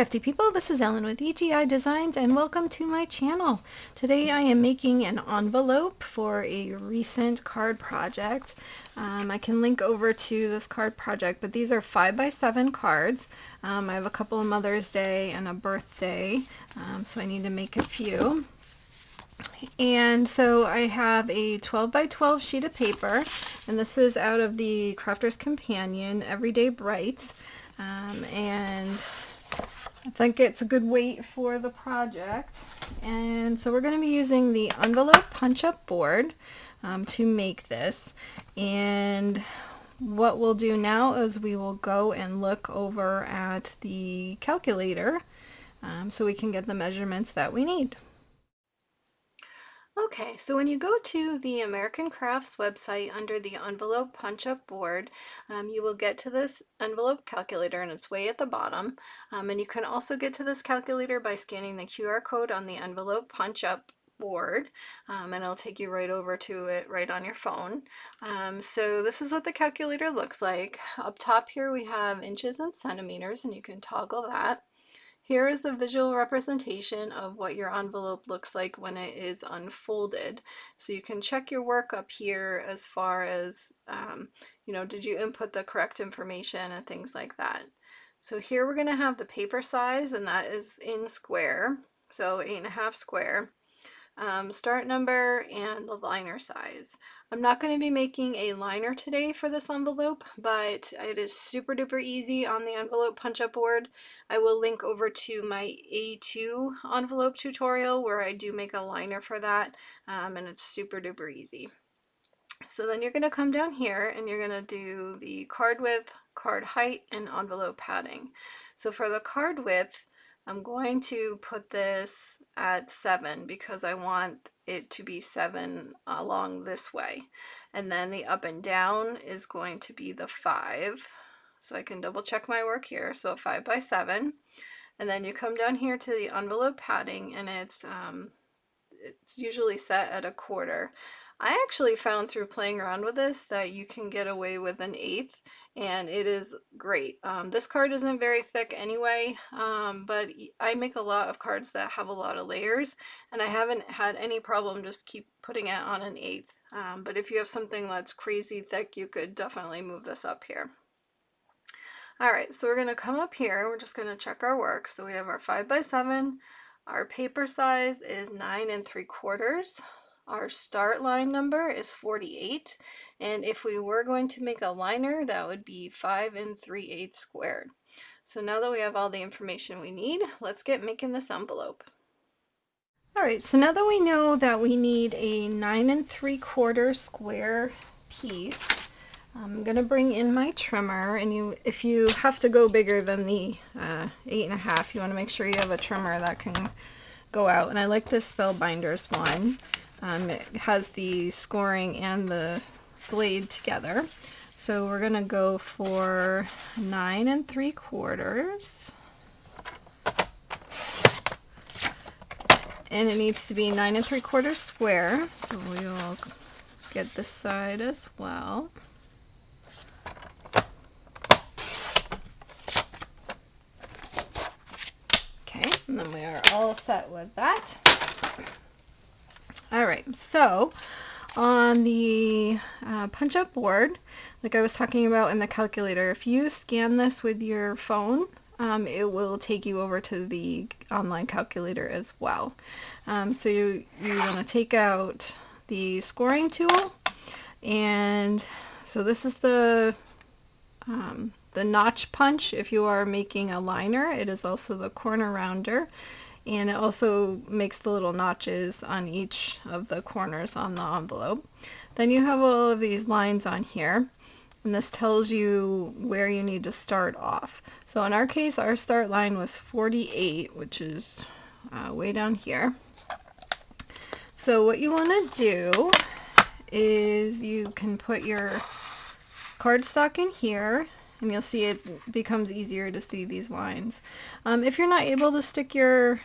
crafty people, this is Ellen with EGI Designs and welcome to my channel. Today I am making an envelope for a recent card project. I can link over to this card project, but these are 5x7 cards. I have a couple of Mother's Day and a birthday, so I need to make a few. And so I have a 12x12 sheet of paper, and this is out of the Crafter's Companion Everyday Brights. And I think it's a good weight for the project. And so we're going to be using the envelope punch-up board to make this. And what we'll do now is we will go and look over at the calculator so we can get the measurements that we need. Okay, so when you go to the American Crafts website under the envelope punch-up board, you will get to this envelope calculator, and it's way at the bottom. And you can also get to this calculator by scanning the QR code on the envelope punch-up board, and it'll take you right over to it right on your phone. So this is what the calculator looks like. Up top here we have inches and centimeters, and you can toggle that. Here is a visual representation of what your envelope looks like when it is unfolded. So you can check your work up here as far as, did you input the correct information and things like that. So here we're going to have the paper size, and that is in square, so 8.5 square. Start number and the liner size. I'm not going to be making a liner today for this envelope, but it is super duper easy on the envelope punch-up board. I will link over to my A2 envelope tutorial where I do make a liner for that, and it's super duper easy. So then you're going to come down here and you're going to do the card width, card height, and envelope padding. So for the card width, I'm going to put this at 7 because I want it to be 7 along this way. And then the up and down is going to be the 5. So I can double check my work here. So 5x7. And then you come down here to the envelope padding, and it's usually set at 1/4. I actually found through playing around with this that you can get away with 1/8, and it is great. This card isn't very thick anyway, but I make a lot of cards that have a lot of layers, and I haven't had any problem just keep putting it on 1/8. But if you have something that's crazy thick, you could definitely move this up here. Alright, so we're going to come up here, we're just going to check our work. So we have our 5x7, our paper size is 9 3/4. Our start line number is 48, and if we were going to make a liner, that would be 5 3/8 squared. So now that we have all the information we need, let's get making this envelope. Alright, so now that we know that we need a 9 3/4 square piece, I'm going to bring in my trimmer, and if you have to go bigger than the 8.5, you want to make sure you have a trimmer that can go out. And I like this Spellbinders one. It has the scoring and the blade together. So we're going to go for 9 3/4. And it needs to be 9 3/4 square. So we will get this side as well. Okay, and then we are all set with that. Alright, so on the punch-up board, like I was talking about in the calculator, if you scan this with your phone, it will take you over to the online calculator as well. So you want to take out the scoring tool, and so this is the notch punch if you are making a liner. It is also the corner rounder, and it also makes the little notches on each of the corners on the envelope. Then you have all of these lines on here, and this tells you where you need to start off. So in our case, our start line was 48, which is way down here. So what you want to do is you can put your cardstock in here, and you'll see it becomes easier to see these lines. If you're not able to stick your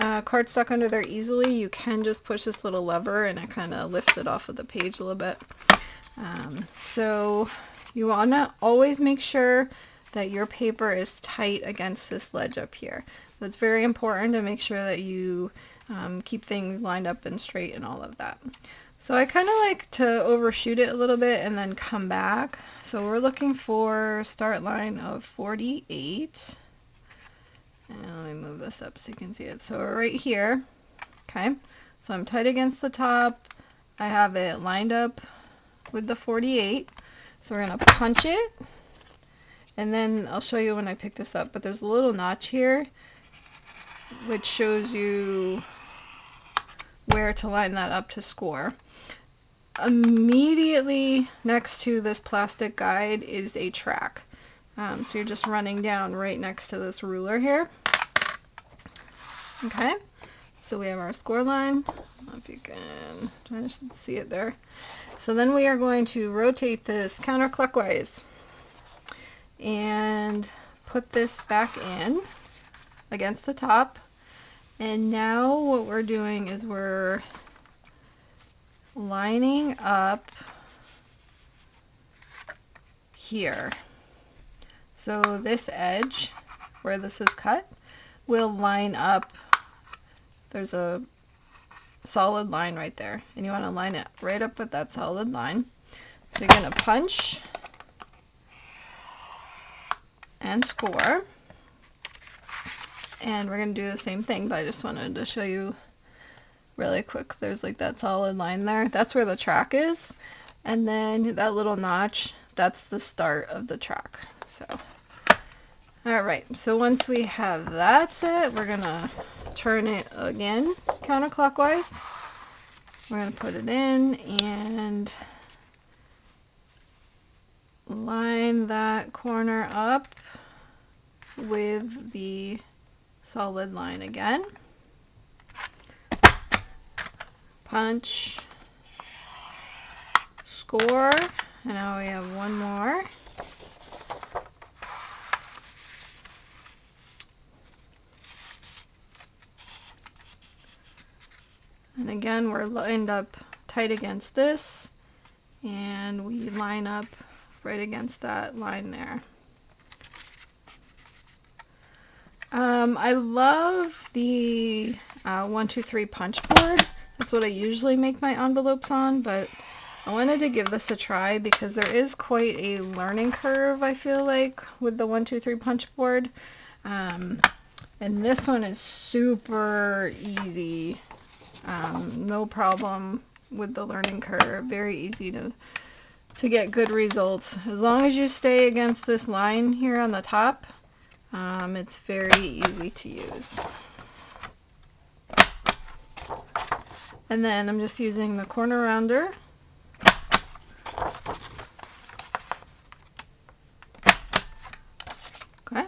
cardstock under there easily, you can just push this little lever and it kind of lifts it off of the page a little bit. So you want to always make sure that your paper is tight against this ledge up here. That's very important to make sure that you keep things lined up and straight and all of that. So I kind of like to overshoot it a little bit and then come back. So we're looking for start line of 48. And let me move this up so you can see it. So we're right here. Okay. So I'm tight against the top. I have it lined up with the 48. So we're going to punch it. And then I'll show you when I pick this up. But there's a little notch here which shows you where to line that up to score. Immediately next to this plastic guide is a track. So you're just running down right next to this ruler here. Okay, so we have our score line. I don't know if you can try to see it there. So then we are going to rotate this counterclockwise and put this back in against the top. And now what we're doing is we're lining up here. So this edge where this is cut will line up. There's a solid line right there, and you want to line it right up with that solid line. So you're going to punch and score. And we're going to do the same thing, but I just wanted to show you really quick. There's like that solid line there. That's where the track is. And then that little notch, that's the start of the track. So, all right. So once we have that set, we're going to turn it again counterclockwise. We're going to put it in and line that corner up with the solid line again. Punch, score, and now we have one more. And again, we're lined up tight against this, and we line up right against that line there. I love the 1, 2, 3 punch board. That's what I usually make my envelopes on, but I wanted to give this a try because there is quite a learning curve, I feel like, with the 1, 2, 3 punch board. And this one is super easy. No problem with the learning curve. Very easy to get good results. As long as you stay against this line here on the top, it's very easy to use. And then I'm just using the corner rounder. Okay.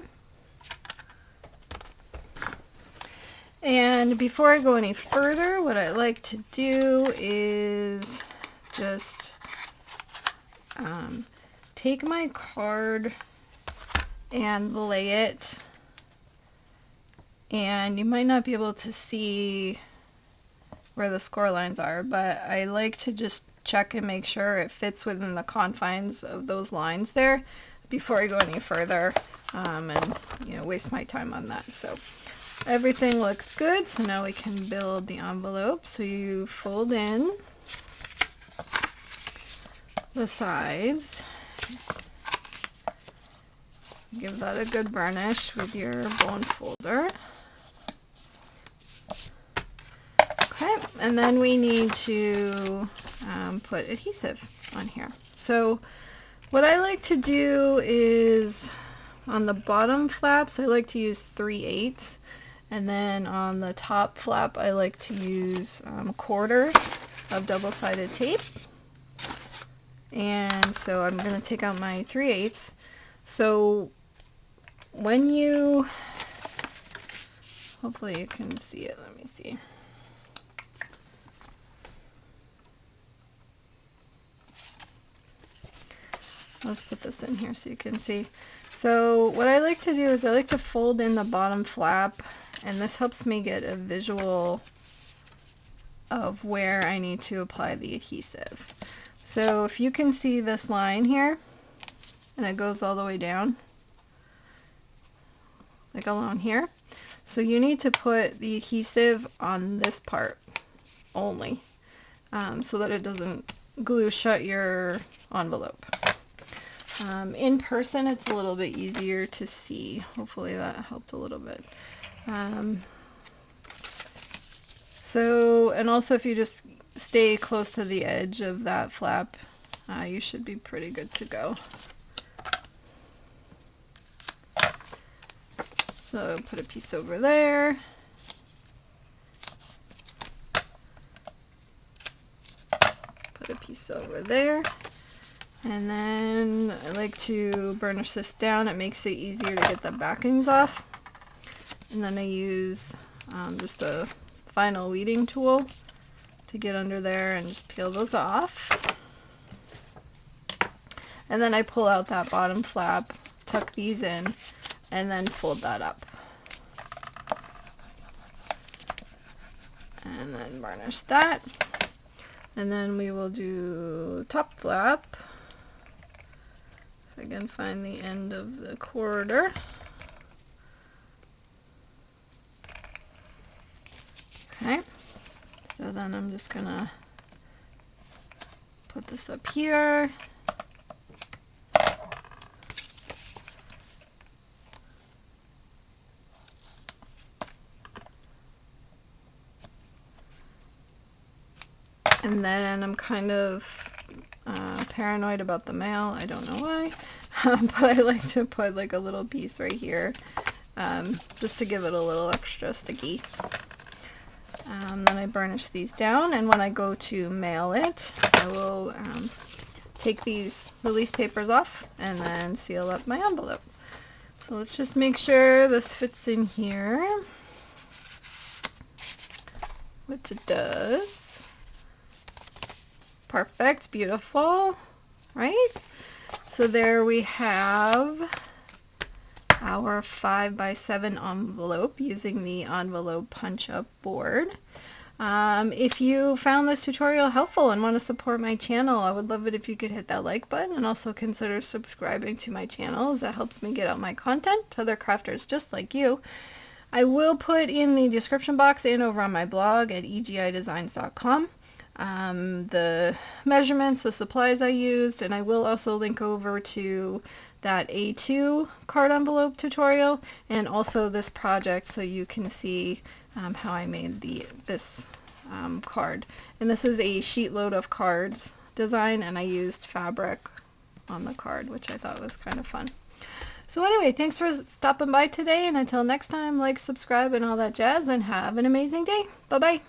And before I go any further, what I like to do is just take my card and lay it, and you might not be able to see where the score lines are, but I like to just check and make sure it fits within the confines of those lines there before I go any further and waste my time on that. So everything looks good, so now we can build the envelope. So you fold in the sides, give that a good burnish with your bone folder. Okay, and then we need to put adhesive on here. So what I like to do is on the bottom flaps I like to use 3/8, and then on the top flap I like to use 1/4 of double-sided tape. And so I'm going to take out my 3/8. So when you, hopefully you can see it, let me see. Let's put this in here so you can see. So what I like to do is I like to fold in the bottom flap, and this helps me get a visual of where I need to apply the adhesive. So if you can see this line here, and it goes all the way down, like along here. So you need to put the adhesive on this part only, so that it doesn't glue shut your envelope. In person it's a little bit easier to see. Hopefully that helped a little bit. And also if you just stay close to the edge of that flap, you should be pretty good to go. So put a piece over there. Put a piece over there. And then I like to burnish this down. It makes it easier to get the backings off. And then I use just a final weeding tool to get under there and just peel those off. And then I pull out that bottom flap, tuck these in, and then fold that up. And then varnish that. And then we will do top flap. If I can find the end of the quarter. Okay, so then I'm just gonna put this up here. And then I'm kind of paranoid about the mail. I don't know why, but I like to put like a little piece right here, just to give it a little extra sticky. Then I burnish these down, and when I go to mail it, I will take these release papers off and then seal up my envelope. So let's just make sure this fits in here, which it does. Perfect, beautiful, right? So there we have our 5x7 envelope using the envelope punch-up board. If you found this tutorial helpful and want to support my channel, I would love it if you could hit that like button and also consider subscribing to my channel, as that helps me get out my content to other crafters just like you. I will put in the description box and over on my blog at egidesigns.com the measurements, the supplies I used, and I will also link over to that A2 card envelope tutorial and also this project, so you can see how I made this card. And this is a sheet load of cards design, and I used fabric on the card, which I thought was kind of fun. So anyway, thanks for stopping by today, and until next time, like, subscribe, and all that jazz, and have an amazing day. Bye-bye.